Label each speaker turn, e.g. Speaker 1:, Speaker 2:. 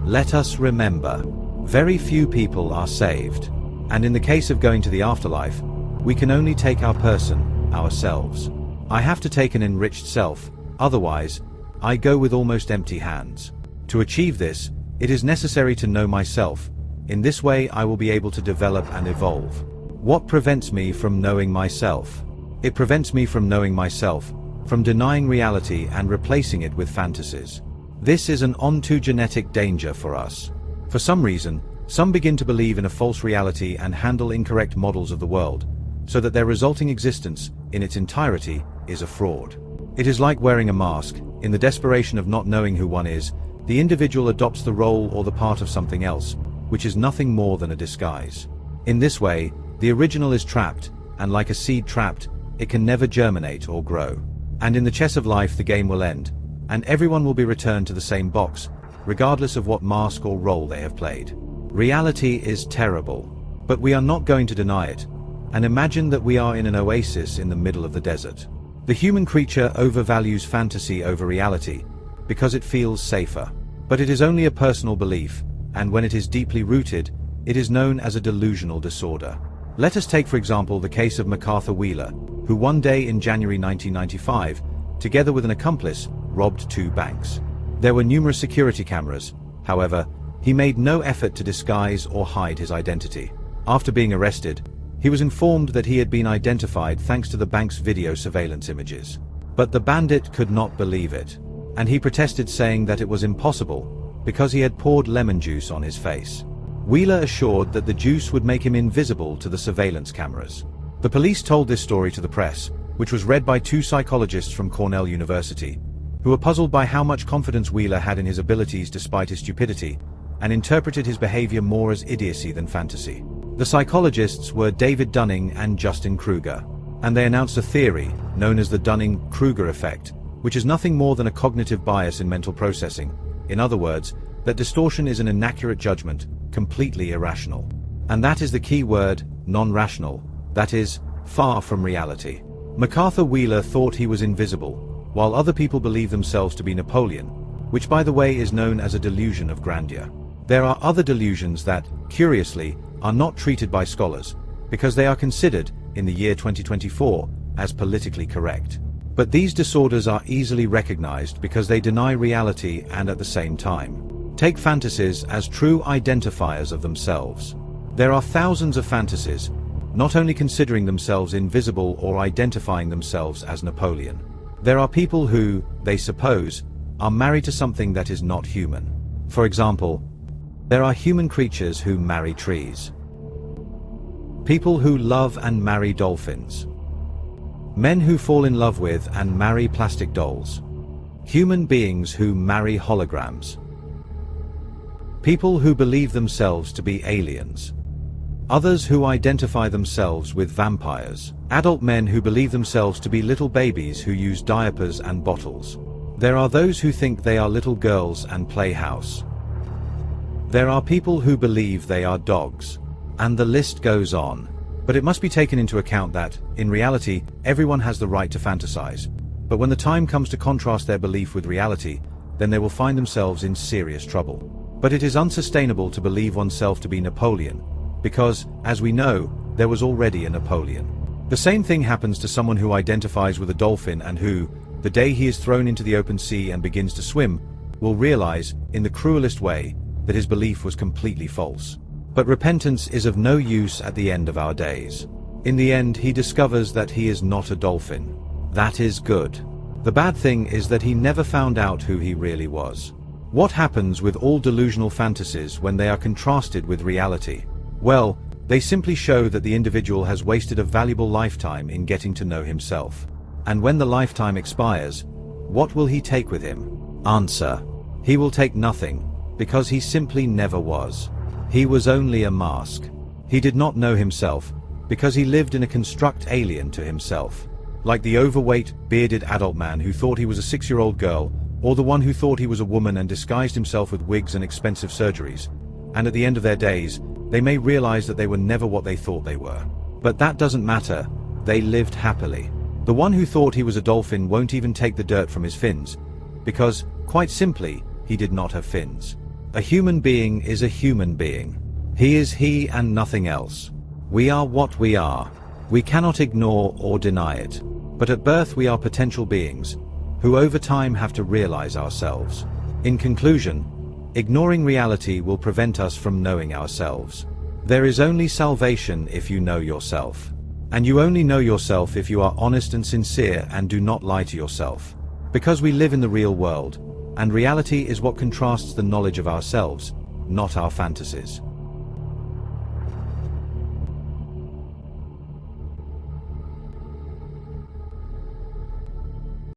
Speaker 1: Let us remember, very few people are saved. And in the case of going to the afterlife, we can only take our person, ourselves. I have to take an enriched self, otherwise, I go with almost empty hands. To achieve this, it is necessary to know myself. In this way I will be able to develop and evolve. What prevents me from knowing myself? It prevents me from knowing myself, from denying reality and replacing it with fantasies. This is an ontogenetic danger for us. For some reason, some begin to believe in a false reality and handle incorrect models of the world, so that their resulting existence, in its entirety, is a fraud. It is like wearing a mask. In the desperation of not knowing who one is, the individual adopts the role or the part of something else, which is nothing more than a disguise. In this way, the original is trapped, and like a seed trapped, it can never germinate or grow. And in the chess of life the game will end, and everyone will be returned to the same box, regardless of what mask or role they have played. Reality is terrible, but we are not going to deny it, and imagine that we are in an oasis in the middle of the desert. The human creature overvalues fantasy over reality, because it feels safer. But it is only a personal belief, and when it is deeply rooted, it is known as a delusional disorder. Let us take for example the case of MacArthur Wheeler, who one day in January 1995, together with an accomplice, robbed 2 banks. There were numerous security cameras. However, he made no effort to disguise or hide his identity. After being arrested, he was informed that he had been identified thanks to the bank's video surveillance images. But the bandit could not believe it, and he protested, saying that it was impossible, because he had poured lemon juice on his face. Wheeler assured that the juice would make him invisible to the surveillance cameras. The police told this story to the press, which was read by 2 psychologists from Cornell University, who were puzzled by how much confidence Wheeler had in his abilities despite his stupidity, and interpreted his behavior more as idiocy than fantasy. The psychologists were David Dunning and Justin Kruger, and they announced a theory, known as the Dunning-Kruger effect, which is nothing more than a cognitive bias in mental processing. In other words, that distortion is an inaccurate judgment, completely irrational. And that is the key word, non-rational, that is, far from reality. MacArthur Wheeler thought he was invisible, while other people believe themselves to be Napoleon, which by the way is known as a delusion of grandeur. There are other delusions that, curiously, are not treated by scholars, because they are considered, in the year 2024, as politically correct. But these disorders are easily recognized because they deny reality and at the same time take fantasies as true identifiers of themselves. There are thousands of fantasies, not only considering themselves invisible or identifying themselves as Napoleon. There are people who, they suppose, are married to something that is not human. For example, there are human creatures who marry trees. People who love and marry dolphins. Men who fall in love with and marry plastic dolls. Human beings who marry holograms. People who believe themselves to be aliens. Others who identify themselves with vampires. Adult men who believe themselves to be little babies who use diapers and bottles. There are those who think they are little girls and play house. There are people who believe they are dogs. And the list goes on. But it must be taken into account that, in reality, everyone has the right to fantasize. But when the time comes to contrast their belief with reality, then they will find themselves in serious trouble. But it is unsustainable to believe oneself to be Napoleon, because, as we know, there was already a Napoleon. The same thing happens to someone who identifies with a dolphin and who, the day he is thrown into the open sea and begins to swim, will realize, in the cruelest way, that his belief was completely false. But repentance is of no use at the end of our days. In the end, he discovers that he is not a dolphin. That is good. The bad thing is that he never found out who he really was. What happens with all delusional fantasies when they are contrasted with reality? Well, they simply show that the individual has wasted a valuable lifetime in getting to know himself. And when the lifetime expires, what will he take with him? Answer: he will take nothing, because he simply never was. He was only a mask. He did not know himself, because he lived in a construct alien to himself. Like the overweight, bearded adult man who thought he was a 6-year-old girl, or the one who thought he was a woman and disguised himself with wigs and expensive surgeries. And at the end of their days, they may realize that they were never what they thought they were. But that doesn't matter. They lived happily. The one who thought he was a dolphin won't even take the dirt from his fins, because, quite simply, he did not have fins. A human being is a human being. He is he and nothing else. We are what we are. We cannot ignore or deny it. But at birth we are potential beings, who over time have to realize ourselves. In conclusion, ignoring reality will prevent us from knowing ourselves. There is only salvation if you know yourself. And you only know yourself if you are honest and sincere and do not lie to yourself. Because we live in the real world, and reality is what contrasts the knowledge of ourselves, not our fantasies.